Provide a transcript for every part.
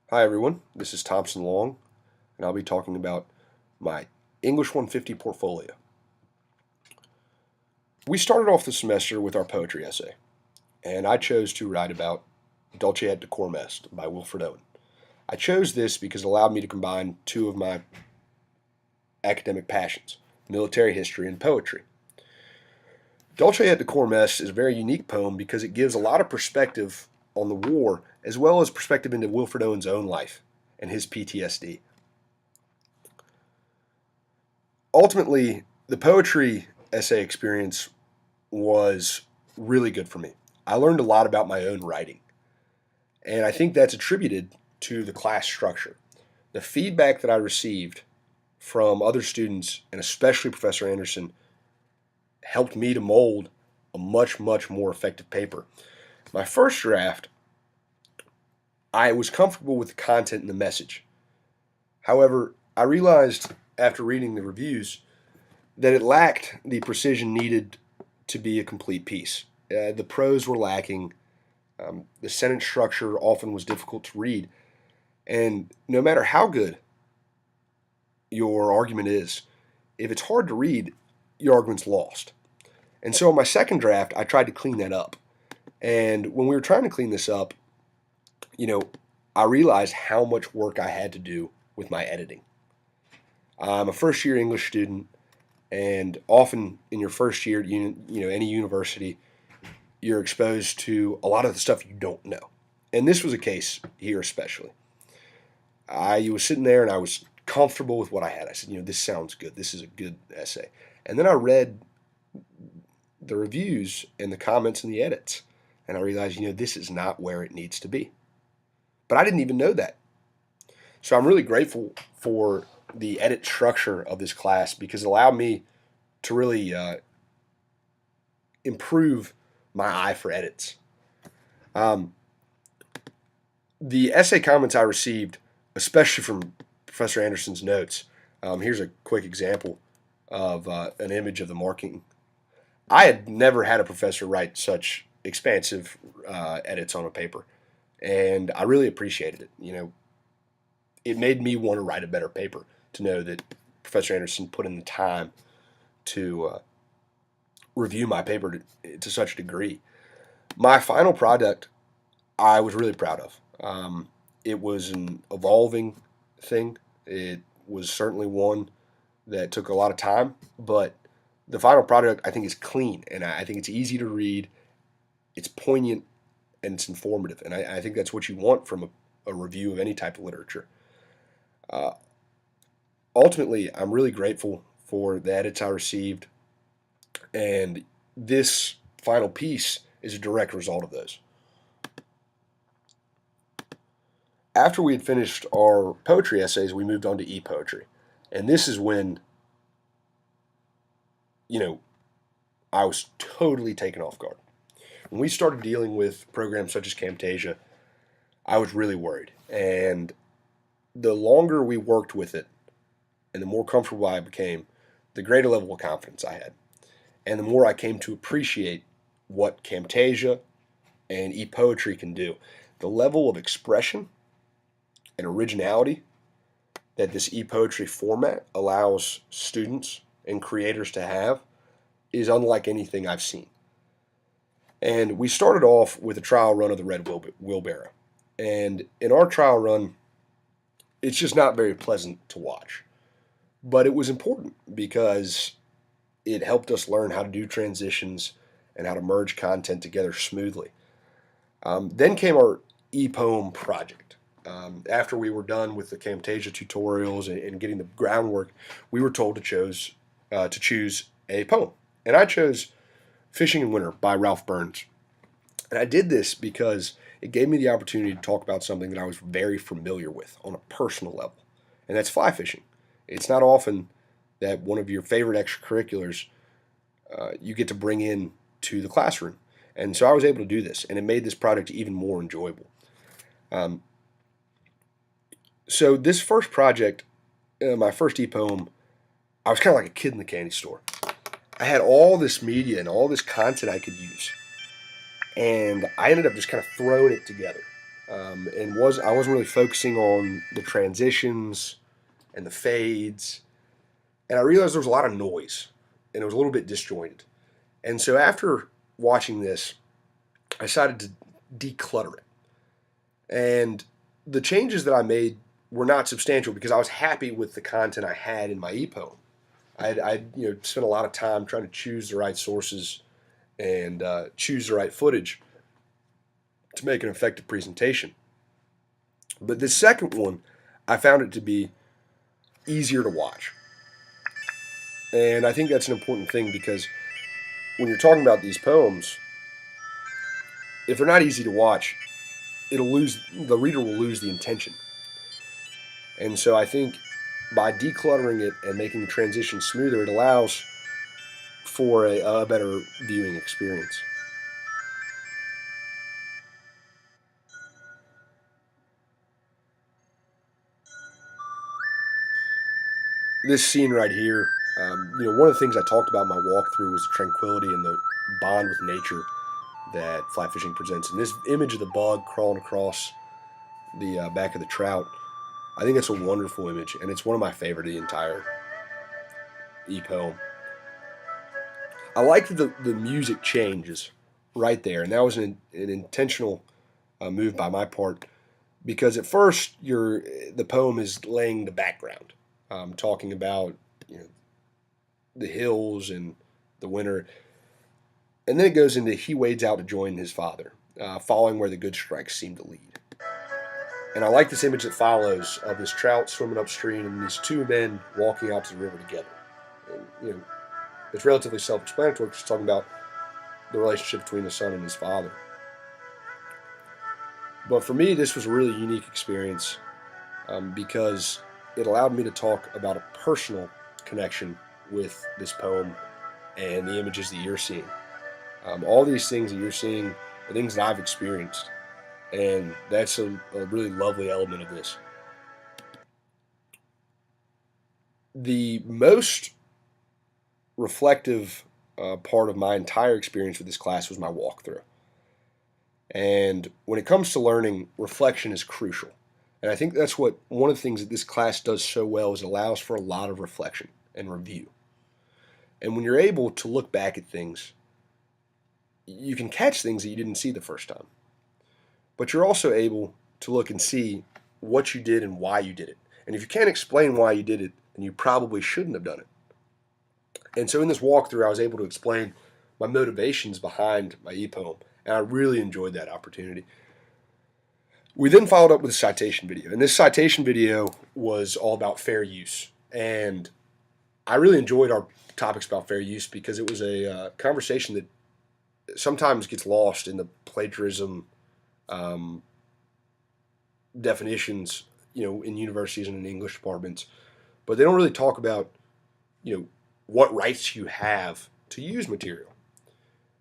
Hi everyone, this is Thompson Long, and I'll be talking about my English 150 portfolio. We started off the semester with our poetry essay, and I chose to write about Dulce et Decorum Est by Wilfred Owen. I chose this because it allowed me to combine two of my academic passions, military history and poetry. Dulce et Decorum Est is a very unique poem because it gives a lot of perspective on the war as well as perspective into Wilfred Owen's own life and his PTSD. Ultimately, the poetry essay experience was really good for me. I learned a lot about my own writing, and I think that's attributed to the class structure. The feedback that I received from other students, and especially Professor Anderson, helped me to mold a much, much more effective paper. My first draft, I was comfortable with the content and the message. However, I realized after reading the reviews that it lacked the precision needed to be a complete piece. The prose were lacking. The sentence structure often was difficult to read. And no matter how good your argument is, if it's hard to read, your argument's lost. And so in my second draft, I tried to clean that up. And when we were trying to clean this up, you know, I realized how much work I had to do with my editing. I'm a first year English student, and often in your first year at any university, you're exposed to a lot of the stuff you don't know. And this was a case here especially. I was sitting there and I was comfortable with what I had. I said, this sounds good. This is a good essay. And then I read the reviews and the comments and the edits, and I realized, this is not where it needs to be. But I didn't even know that. So I'm really grateful for the edit structure of this class because it allowed me to really improve my eye for edits. The essay comments I received, especially from Professor Anderson's notes, here's a quick example of an image of the marking. I had never had a professor write such expansive edits on a paper, and I really appreciated it. It made me want to write a better paper to know that Professor Anderson put in the time to review my paper to such a degree. My final product, I was really proud of. It was an evolving thing. It was certainly one that took a lot of time, but the final product I think is clean, and I think it's easy to read. It's poignant and it's informative, and I think that's what you want from a review of any type of literature. Uh, Ultimately, I'm really grateful for the edits I received, and this final piece is a direct result of those. After we had finished our poetry essays, we moved on to e-poetry. And this is when, you know, I was totally taken off guard. When we started dealing with programs such as Camtasia, I was really worried. And the longer we worked with it and the more comfortable I became, the greater level of confidence I had. And the more I came to appreciate what Camtasia and e-poetry can do. The level of expression and originality that this e-poetry format allows students and creators to have is unlike anything I've seen. And we started off with a trial run of the Red Wheelbarrow. And in our trial run, it's just not very pleasant to watch. But it was important because it helped us learn how to do transitions and how to merge content together smoothly. Then came our e-poem project. After we were done with the Camtasia tutorials and getting the groundwork, we were told to choose a poem. And I chose Fishing in Winter by Ralph Burns. And I did this because it gave me the opportunity to talk about something that I was very familiar with on a personal level, and that's fly fishing. It's not often that one of your favorite extracurriculars you get to bring in to the classroom. And so I was able to do this, and it made this project even more enjoyable. Um, so this first project, my first e-poem, I was kind of like a kid in the candy store. I had all this media and all this content I could use, and I ended up just kind of throwing it together. and I wasn't really focusing on the transitions and the fades, and I realized there was a lot of noise, and it was a little bit disjointed. And so after watching this, I decided to declutter it. And the changes that I made were not substantial because I was happy with the content I had in my ePoem. I spent a lot of time trying to choose the right sources and choose the right footage to make an effective presentation. But this second one, I found it to be easier to watch. And I think that's an important thing because when you're talking about these poems, if they're not easy to watch, the reader will lose the intention. And so I think by decluttering it and making the transition smoother, it allows for a better viewing experience. This scene right here, one of the things I talked about in my walkthrough was the tranquility and the bond with nature that fly fishing presents. And this image of the bug crawling across the back of the trout, I think it's a wonderful image, and it's one of my favorite of the entire e-poem. I like that the music changes right there, and that was an intentional move by my part because at first the poem is laying the background, talking about the hills and the winter, and then it goes into he wades out to join his father, following where the good strikes seem to lead. And I like this image that follows of this trout swimming upstream and these two men walking out to the river together. And, it's relatively self-explanatory because it's talking about the relationship between the son and his father. But for me, this was a really unique experience because it allowed me to talk about a personal connection with this poem and the images that you're seeing. All these things that you're seeing are things that I've experienced, and that's a really lovely element of this. The most reflective part of my entire experience with this class was my walkthrough. And when it comes to learning, reflection is crucial. And I think that's what one of the things that this class does so well is it allows for a lot of reflection and review. And when you're able to look back at things, you can catch things that you didn't see the first time. But you're also able to look and see what you did and why you did it. And if you can't explain why you did it, then you probably shouldn't have done it. And so in this walkthrough, I was able to explain my motivations behind my e-poem, and I really enjoyed that opportunity. We then followed up with a citation video, and this citation video was all about fair use. And I really enjoyed our topics about fair use because it was a conversation that sometimes gets lost in the plagiarism definitions, in universities and in English departments. But they don't really talk about, what rights you have to use material.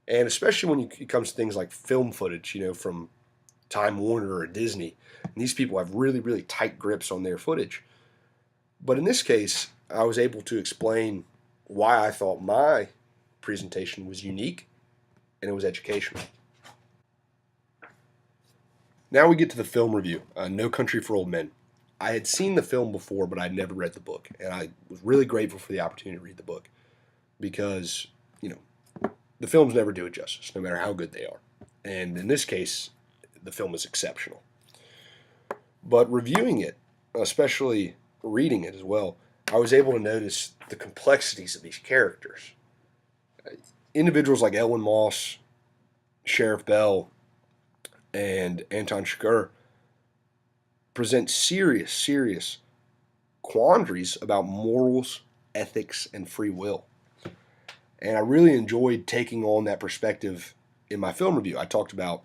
And especially when it comes to things like film footage, from Time Warner or Disney. And these people have really, really tight grips on their footage. But in this case, I was able to explain why I thought my presentation was unique and it was educational. Now we get to the film review, No Country for Old Men. I had seen the film before, but I'd never read the book. And I was really grateful for the opportunity to read the book because, the films never do it justice, no matter how good they are. And in this case, the film is exceptional. But reviewing it, especially reading it as well, I was able to notice the complexities of these characters. Individuals like Elwyn Moss, Sheriff Bell, and Anton Chigurh present serious, serious quandaries about morals, ethics, and free will. And I really enjoyed taking on that perspective in my film review. I talked about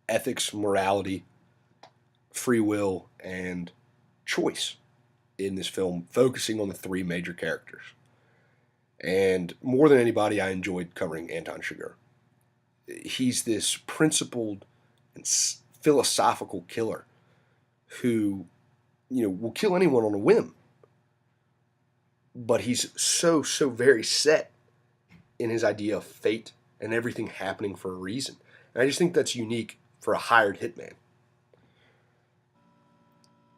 ethics, morality, free will, and choice in this film, focusing on the three major characters. And more than anybody, I enjoyed covering Anton Chigurh. He's this principled and philosophical killer who, will kill anyone on a whim. But he's so very set in his idea of fate and everything happening for a reason. And I just think that's unique for a hired hitman.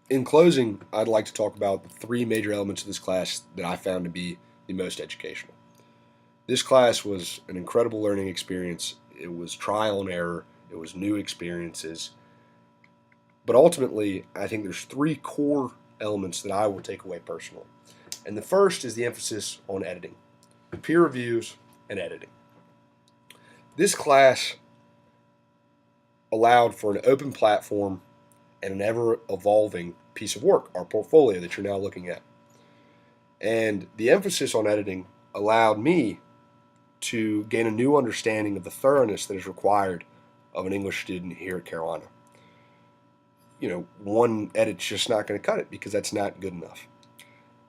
In closing, I'd like to talk about the three major elements of this class that I found to be the most educational. This class was an incredible learning experience. It was trial and error, it was new experiences. But ultimately, I think there's three core elements that I will take away personally. And the first is the emphasis on editing, peer reviews, and editing. This class allowed for an open platform and an ever evolving piece of work, our portfolio that you're now looking at. And the emphasis on editing allowed me to gain a new understanding of the thoroughness that is required of an English student here at Carolina. One edit's just not going to cut it because that's not good enough.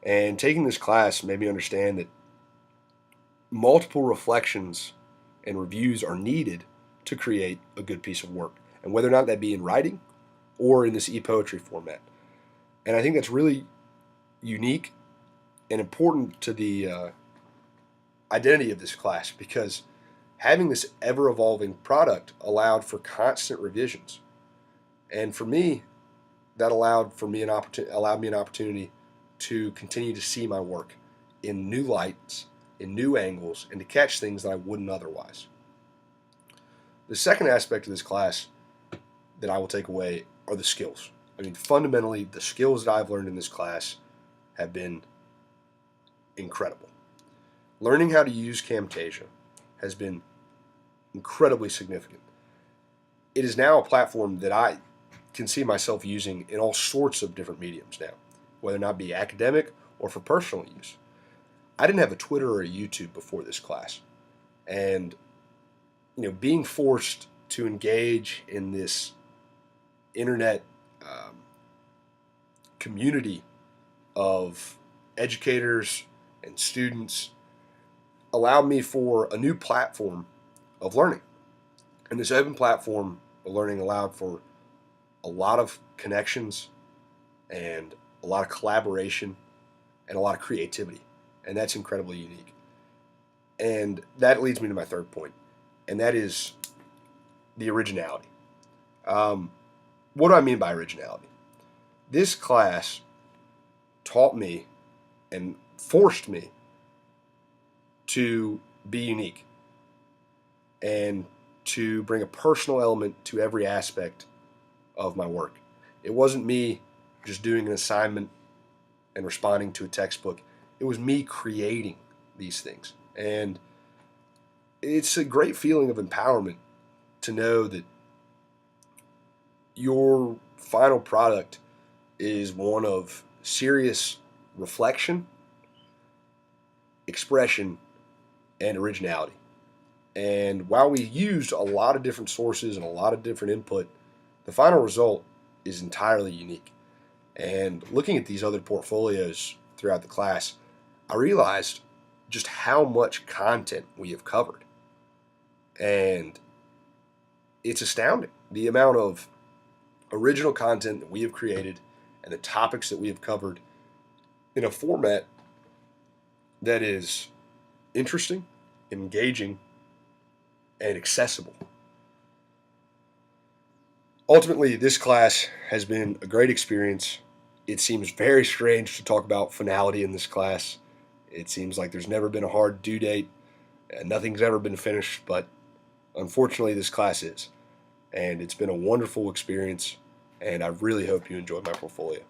And taking this class made me understand that multiple reflections and reviews are needed to create a good piece of work, and whether or not that be in writing or in this e-poetry format. And I think that's really unique and important to the identity of this class, because having this ever-evolving product allowed for constant revisions. And for me, that allowed me an opportunity to continue to see my work in new lights, in new angles, and to catch things that I wouldn't otherwise. The second aspect of this class that I will take away are the skills. I mean, fundamentally, the skills that I've learned in this class have been incredible. Learning how to use Camtasia has been incredibly significant. It is now a platform that I can see myself using in all sorts of different mediums now, whether or not be academic or for personal use. I didn't have a Twitter or a YouTube before this class. And, being forced to engage in this internet community of educators and students allowed me for a new platform of learning. And this open platform of learning allowed for a lot of connections and a lot of collaboration and a lot of creativity. And that's incredibly unique. And that leads me to my third point, and that is the originality. What do I mean by originality? This class taught me and forced me to be unique and to bring a personal element to every aspect of my work. It wasn't me just doing an assignment and responding to a textbook. It was me creating these things. And it's a great feeling of empowerment to know that your final product is one of serious reflection, expression, and originality. And while we used a lot of different sources and a lot of different input, the final result is entirely unique. And looking at these other portfolios throughout the class, I realized just how much content we have covered. And it's astounding the amount of original content that we have created and the topics that we have covered in a format that is interesting, engaging, and accessible. Ultimately, this class has been a great experience. It seems very strange to talk about finality in this class. It seems like there's never been a hard due date, and nothing's ever been finished, but unfortunately, this class is. And it's been a wonderful experience, and I really hope you enjoyed my portfolio.